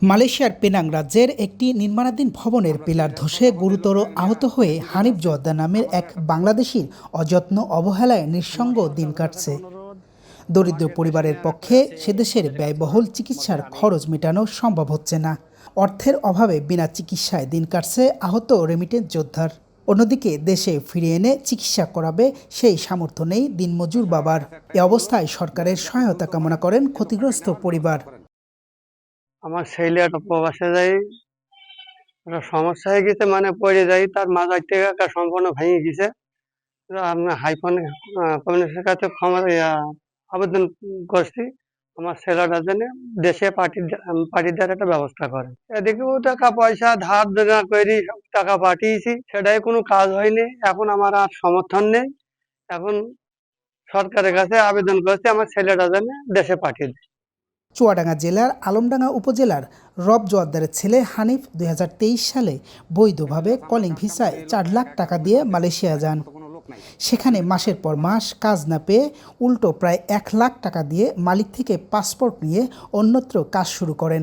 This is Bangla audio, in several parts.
মালয়েশিয়ার পেনাং রাজ্যের একটি নির্মাণাধীন ভবনের পিলার ধসে গুরুতর আহত হয়ে হানিফ জোয়াদ্দার নামের এক বাংলাদেশির অযত্ন অবহেলায় নিঃসঙ্গ দিন কাটছে। দরিদ্র পরিবারের পক্ষে সে দেশের ব্যয়বহুল চিকিৎসার খরচ মেটানো সম্ভব হচ্ছে না। অর্থের অভাবে বিনা চিকিৎসায় দিন কাটছে আহত রেমিটেন্স যোদ্ধার। অন্যদিকে দেশে ফিরিয়ে এনে চিকিৎসা করাবে সেই সামর্থ্য নেই দিনমজুর বাবার। এ অবস্থায় সরকারের সহায়তা কামনা করেন ক্ষতিগ্রস্ত পরিবার। আমার ছেলে একটা প্রবাসে যাই, একটা সমস্যা হয়ে গেছে, মানে পড়ে যাই, তার মাজার থেকে একটা সম্পূর্ণ ভেঙে গেছে। আমি হাইফোন কমিউনিটির কাছে আবেদন করছি আমার ছেলেটার জন্য দেশে পাঠিয়ে দেওয়ার একটা ব্যবস্থা করে। এদিকেও টাকা পয়সা ধার দেনা করে সব টাকা পাঠিয়েছি, সেটাই কোনো কাজ হয়নি। এখন আমার আর সমর্থন নেই। এখন সরকারের কাছে আবেদন করছি আমার ছেলেটার জন্য দেশে পাঠিয়ে দেয়। চুয়াডাঙ্গা জেলার আলমডাঙ্গা উপজেলার রব জোয়াদ্দারের ছেলে হানিফ 2023 সালে বৈধভাবে কলিং ভিসায় 4 লাখ টাকা দিয়ে মালয়েশিয়া যান। সেখানে মাসের পর মাস কাজ না পেয়ে উল্টো প্রায় 1 লাখ টাকা দিয়ে মালিক থেকে পাসপোর্ট নিয়ে অন্যত্র কাজ শুরু করেন।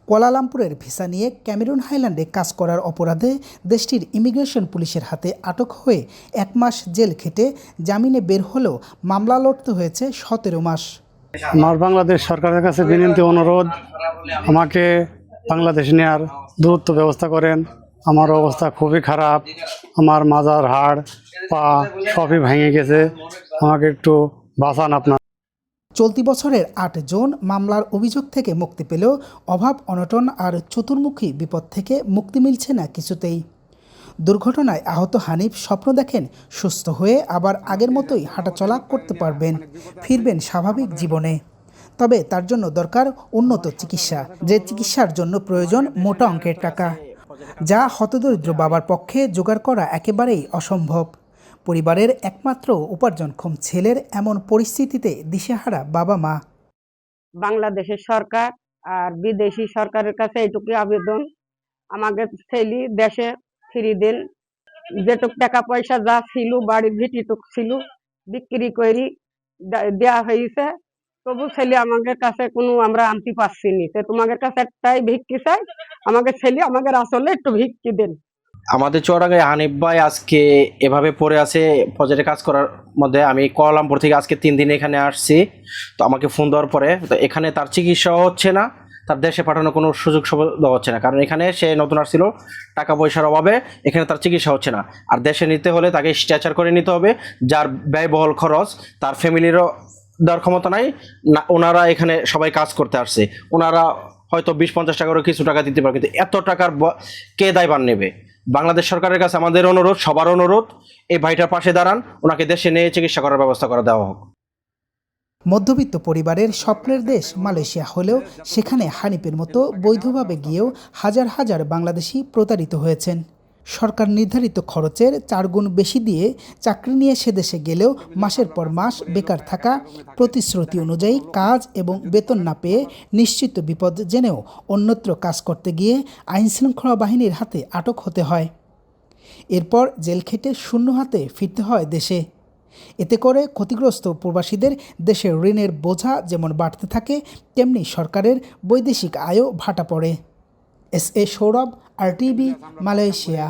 কুয়ালালামপুরের ভিসা নিয়ে ক্যামেরুন হাইল্যান্ডে কাজ করার অপরাধে দেশটির ইমিগ্রেশন পুলিশের হাতে আটক হয়ে 1 মাস জেল খেটে জামিনে বের হলেও মামলা লড়তে হয়েছে 17 মাস। আমার বাংলাদেশ সরকারের কাছে বিনীত অনুরোধ, আমাকে বাংলাদেশ নেওয়ার দ্রুত ব্যবস্থা করেন। আমার অবস্থা খুবই খারাপ, আমার মাজার হাড় পা সবই ভেঙে গেছে, আমাকে একটু বাঁচান আপনার। চলতি বছরের 8 জুন মামলার অভিযোগ থেকে মুক্তি পেলেও অভাব অনটন আর চতুর্মুখী বিপদ থেকে মুক্তি মিলছে না কিছুতেই। দুর্ঘটনায় আহত হানিফ স্বপ্ন দেখেন সুস্থ হয়ে আবার আগের মতোই হাঁটাচলা করতে পারবেন, ফিরবেন স্বাভাবিক জীবনে। তবে তার জন্য দরকার উন্নত চিকিৎসা, যে চিকিৎসার জন্য প্রয়োজন মোটা অঙ্কের টাকা, যা হতদরিদ্র বাবার পক্ষে জোগাড় করা একেবারেই অসম্ভব। পরিবারের একমাত্র উপার্জনক্ষম ছেলের এমন পরিস্থিতিতে দিশেহারা বাবা মা। বাংলাদেশের সরকার আর বিদেশি সরকারের কাছে এইটুকু আবেদন, আমাকে ছেলে দেশে ফিরিয়ে দিন। যেটুক টাকা পয়সা যা ছিল, বাড়ির ভিটিটুক ছিল, বিক্রি করে দেওয়া হয়েছে। তবু ছেলে আমাদের কাছে কোনো আমরা আনতে পারছি নি। তোমাদের কাছে একটাই ভিক্ষি চাই, আমাকে ছেলে আমাদের আসলে একটু ভিক্ষি দেন। আমাদের চুয়াডাঙ্গায় হানিফ ভাই আজকে এভাবে পড়ে আছে প্রজেক্টে কাজ করার মধ্যে। আমি কুয়ালালামপুর থেকে আজকে 3 দিন এখানে আসছি। তো আমাকে ফোন দেওয়ার পরে তো এখানে তার চিকিৎসাও হচ্ছে না, তার দেশে পাঠানোর কোনো সুযোগ সুবিধা হচ্ছে না, কারণ এখানে সে নতুন আসছিল, টাকা পয়সার অভাবে এখানে তার চিকিৎসা হচ্ছে না। আর দেশে নিতে হলে তাকে স্ট্রেচার করে নিতে হবে, যার ব্যয়বহুল খরচ তার ফ্যামিলিরও দেওয়ার ক্ষমতা নাই না। ওনারা এখানে সবাই কাজ করতে আসছে, ওনারা হয়তো 20-50 টাকারও কিছু টাকা দিতে পারে, কিন্তু এত টাকার কে দায়ভার নেবে? বাংলাদেশ সরকারের কাছে আমাদের অনুরোধ, সবার অনুরোধ, এই ভাইটার পাশে দাঁড়ান, ওনাকে দেশে নিয়ে চিকিৎসা করার ব্যবস্থা করে দেওয়া হোক। মধ্যবিত্ত পরিবারের স্বপ্নের দেশ মালয়েশিয়া হলেও সেখানে হানিফের মতো বৈধভাবে গিয়েও হাজার হাজার বাংলাদেশি প্রতারিত হয়েছেন। সরকার নির্ধারিত খরচের 4 গুণ বেশি দিয়ে চাকরি নিয়ে সে দেশে গেলেও মাসের পর মাস বেকার থাকা, প্রতিশ্রুতি অনুযায়ী কাজ এবং বেতন না পেয়ে নিশ্চিত বিপদ জেনেও অন্যত্র কাজ করতে গিয়ে আইনশৃঙ্খলা বাহিনীর হাতে আটক হতে হয়। এরপর জেল খেটে শূন্য হাতে ফিরতে হয় দেশে। এতে করে ক্ষতিগ্রস্ত প্রবাসীদের দেশের ঋণের বোঝা যেমন বাড়তে থাকে, তেমনি সরকারের বৈদেশিক আয়ও ভাটা পড়ে। S A Sourav, RTV, Malaysia.